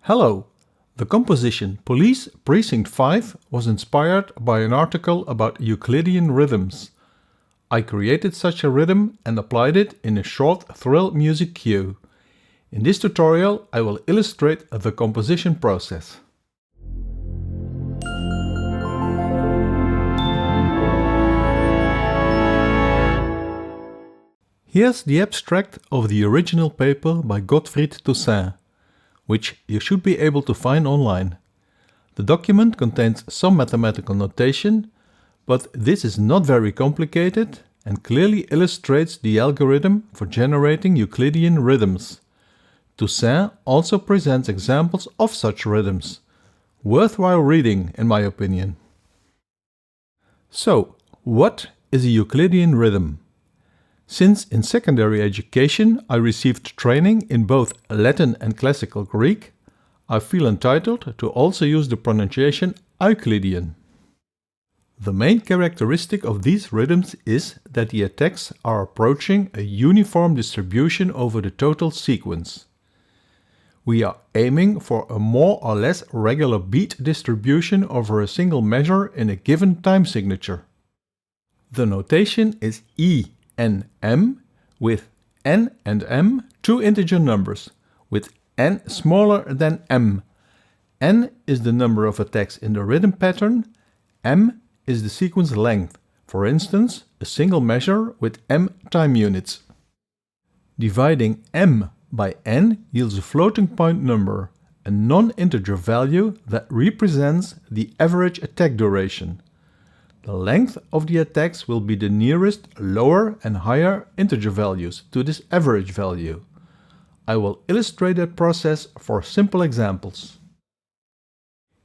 Hello! The composition Police Precinct 5 was inspired by an article about Euclidean rhythms. I created such a rhythm and applied it in a short thrill music cue. In this tutorial I will illustrate the composition process. Here's the abstract of the original paper by Godfried Toussaint, which you should be able to find online. The document contains some mathematical notation, but this is not very complicated and clearly illustrates the algorithm for generating Euclidean rhythms. Toussaint also presents examples of such rhythms. Worthwhile reading, in my opinion. So, what is a Euclidean rhythm? Since in secondary education I received training in both Latin and Classical Greek, I feel entitled to also use the pronunciation Euclidean. The main characteristic of these rhythms is that the attacks are approaching a uniform distribution over the total sequence. We are aiming for a more or less regular beat distribution over a single measure in a given time signature. The notation is E and M, with N and M two integer numbers, with N smaller than M. N is the number of attacks in the rhythm pattern, M is the sequence length, for instance, a single measure with M time units. Dividing M by N yields a floating point number, a non-integer value that represents the average attack duration. The length of the attacks will be the nearest lower and higher integer values to this average value. I will illustrate that process for simple examples.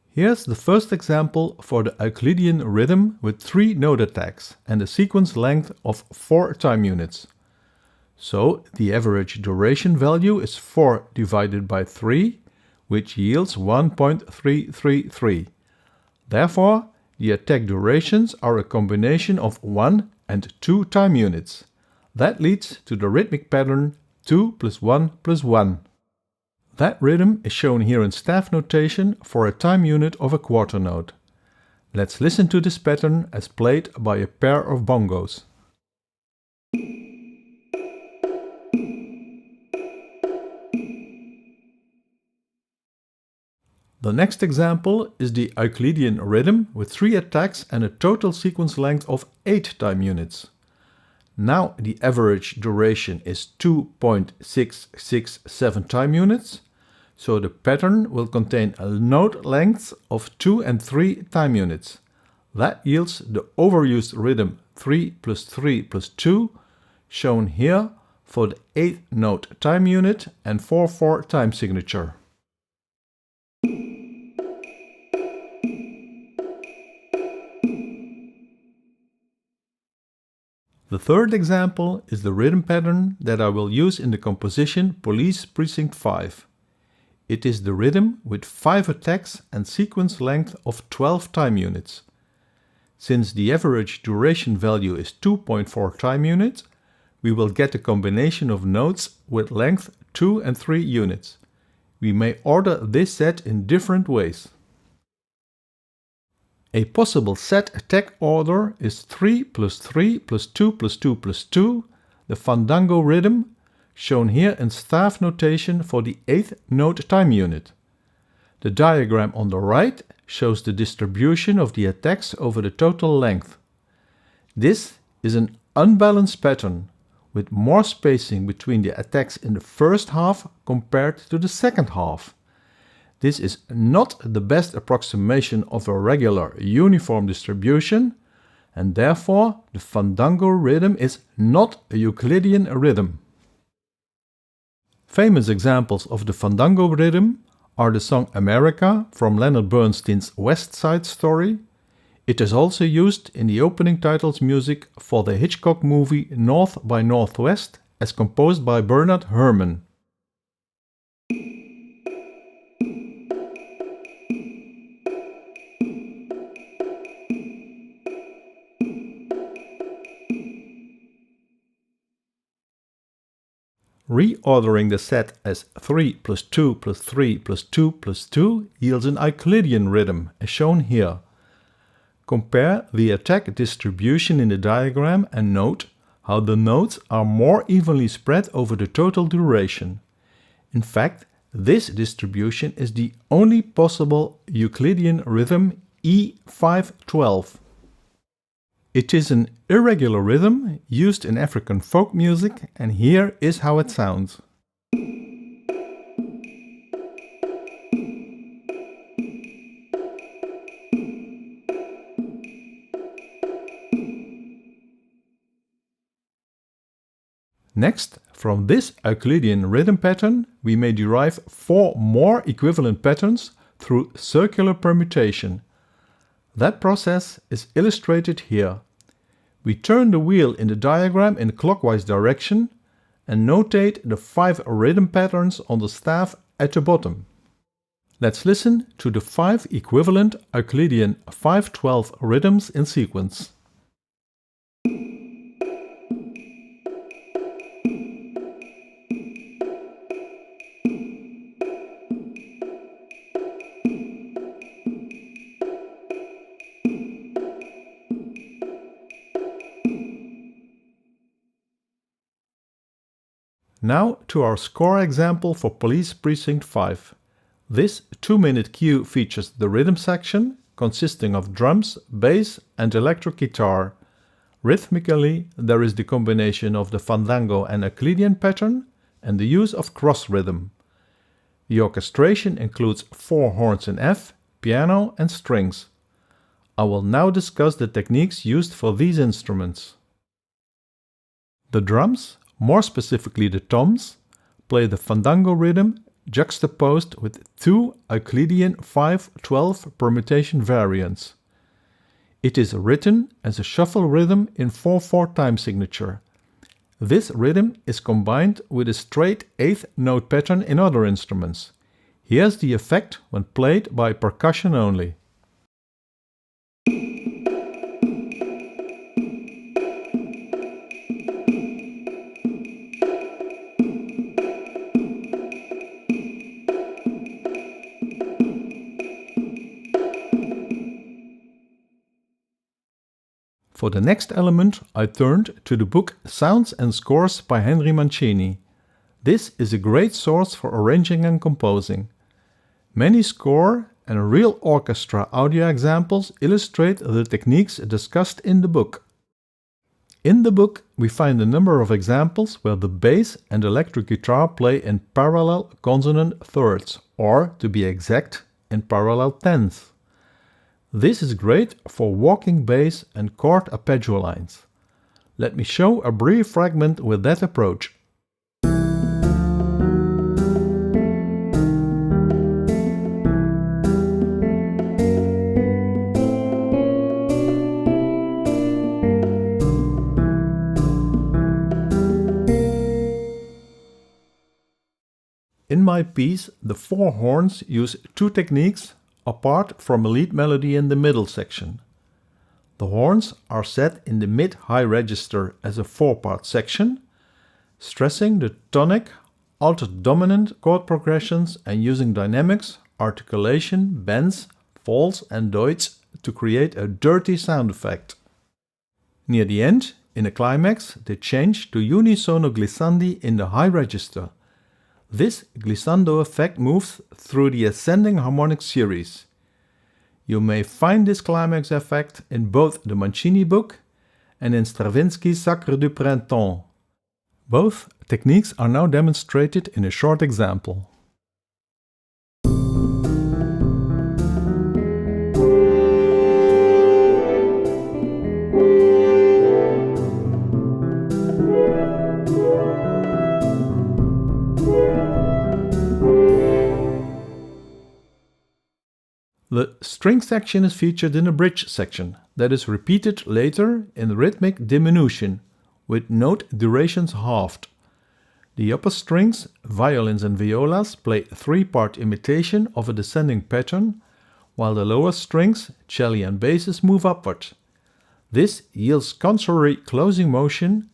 Here's the first example for the Euclidean rhythm with 3 note attacks and a sequence length of 4 time units. So the average duration value is 4 divided by 3, which yields 1.333. Therefore, the attack durations are a combination of 1 and 2 time units. That leads to the rhythmic pattern 2 plus 1 plus 1. That rhythm is shown here in staff notation for a time unit of a quarter note. Let's listen to this pattern as played by a pair of bongos. The next example is the Euclidean rhythm with 3 attacks and a total sequence length of 8 time units. Now the average duration is 2.667 time units, so the pattern will contain a note length of 2 and 3 time units. That yields the overused rhythm 3 plus 3 plus 2, shown here for the 8th note time unit and 4/4 time signature. The third example is the rhythm pattern that I will use in the composition Police Precinct 5. It is the rhythm with 5 attacks and sequence length of 12 time units. Since the average duration value is 2.4 time units, we will get a combination of notes with length 2 and 3 units. We may order this set in different ways. A possible set attack order is 3 plus 3 plus 2 plus 2 plus 2, the Fandango rhythm, shown here in staff notation for the 8th note time unit. The diagram on the right shows the distribution of the attacks over the total length. This is an unbalanced pattern, with more spacing between the attacks in the first half compared to the second half. This is not the best approximation of a regular uniform distribution, and therefore the Fandango rhythm is not a Euclidean rhythm. Famous examples of the Fandango rhythm are the song America from Leonard Bernstein's West Side Story. It is also used in the opening titles music for the Hitchcock movie North by Northwest as composed by Bernard Herrmann. Reordering the set as 3 plus 2 plus 3 plus 2 plus 2 yields an Euclidean rhythm, as shown here. Compare the attack distribution in the diagram and note how the notes are more evenly spread over the total duration. In fact, this distribution is the only possible Euclidean rhythm E512. It is an irregular rhythm used in African folk music, and here is how it sounds. Next, from this Euclidean rhythm pattern, we may derive 4 more equivalent patterns through circular permutation. That process is illustrated here. We turn the wheel in the diagram in clockwise direction and notate the 5 rhythm patterns on the staff at the bottom. Let's listen to the 5 equivalent Euclidean 512 rhythms in sequence. Now to our score example for Police Precinct 5. This 2-minute cue features the rhythm section, consisting of drums, bass and electric guitar. Rhythmically, there is the combination of the Fandango and Euclidean pattern and the use of cross rhythm. The orchestration includes 4 horns in F, piano and strings. I will now discuss the techniques used for these instruments. The drums, more specifically the toms, play the Fandango rhythm juxtaposed with 2 Euclidean 512 permutation variants. It is written as a shuffle rhythm in 4/4 time signature. This rhythm is combined with a straight 8th note pattern in other instruments. Here's the effect when played by percussion only. For the next element, I turned to the book Sounds and Scores by Henry Mancini. This is a great source for arranging and composing. Many score and real orchestra audio examples illustrate the techniques discussed in the book. In the book, we find a number of examples where the bass and electric guitar play in parallel consonant thirds, or, to be exact, in parallel tenths. This is great for walking bass and chord arpeggio lines. Let me show a brief fragment with that approach. In my piece, the 4 horns use 2 techniques apart from a lead melody in the middle section. The horns are set in the mid-high register as a 4-part section, stressing the tonic, altered dominant chord progressions and using dynamics, articulation, bends, falls and doits to create a dirty sound effect. Near the end, in a climax, they change to unisono glissandi in the high register. This glissando effect moves through the ascending harmonic series. You may find this climax effect in both the Mancini book and in Stravinsky's Sacre du Printemps. Both techniques are now demonstrated in a short example. The string section is featured in a bridge section that is repeated later in rhythmic diminution, with note durations halved. The upper strings, violins and violas, play a 3-part imitation of a descending pattern, while the lower strings, cello and basses, move upward. This yields contrary closing motion,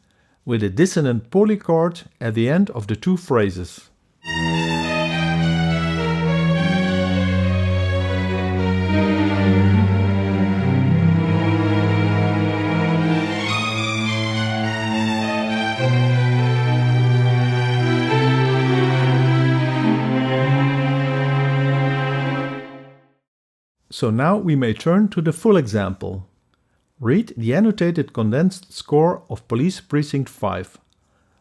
with a dissonant polychord at the end of the two phrases. So now we may turn to the full example. Read the annotated condensed score of Police Precinct 5.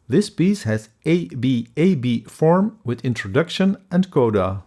This piece has ABAB form with introduction and coda.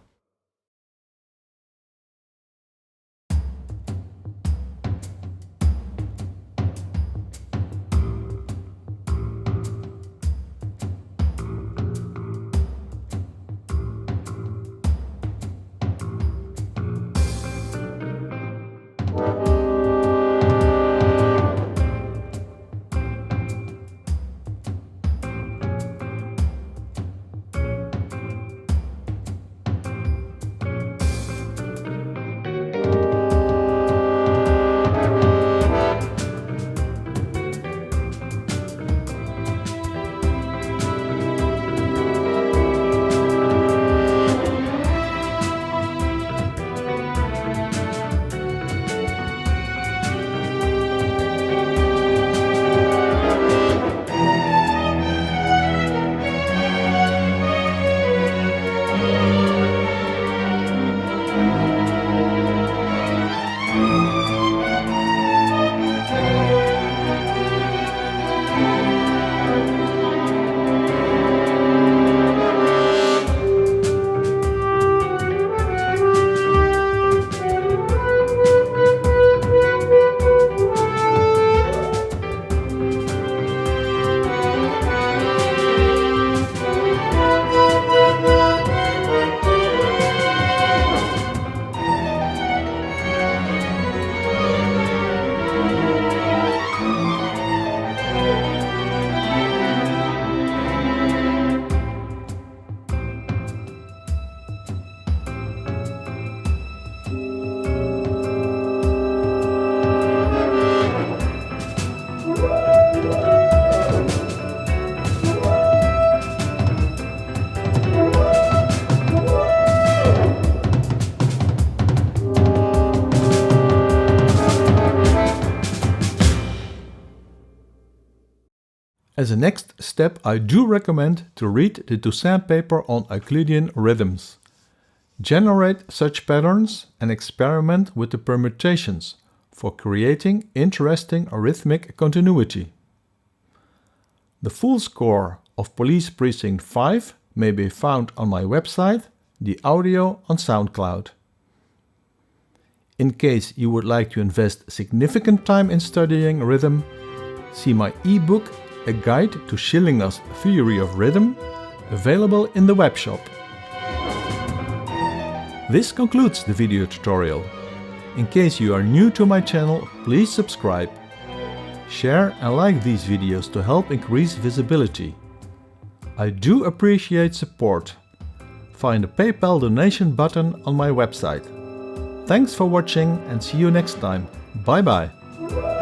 As a next step, I do recommend to read the Toussaint paper on Euclidean rhythms. Generate such patterns and experiment with the permutations for creating interesting rhythmic continuity. The full score of Police Precinct 5 may be found on my website, the audio on SoundCloud. In case you would like to invest significant time in studying rhythm, see my ebook A Guide to Schillinger's Theory of Rhythm, available in the webshop. This concludes the video tutorial. In case you are new to my channel, please subscribe. Share and like these videos to help increase visibility. I do appreciate support. Find the PayPal donation button on my website. Thanks for watching and see you next time. Bye bye.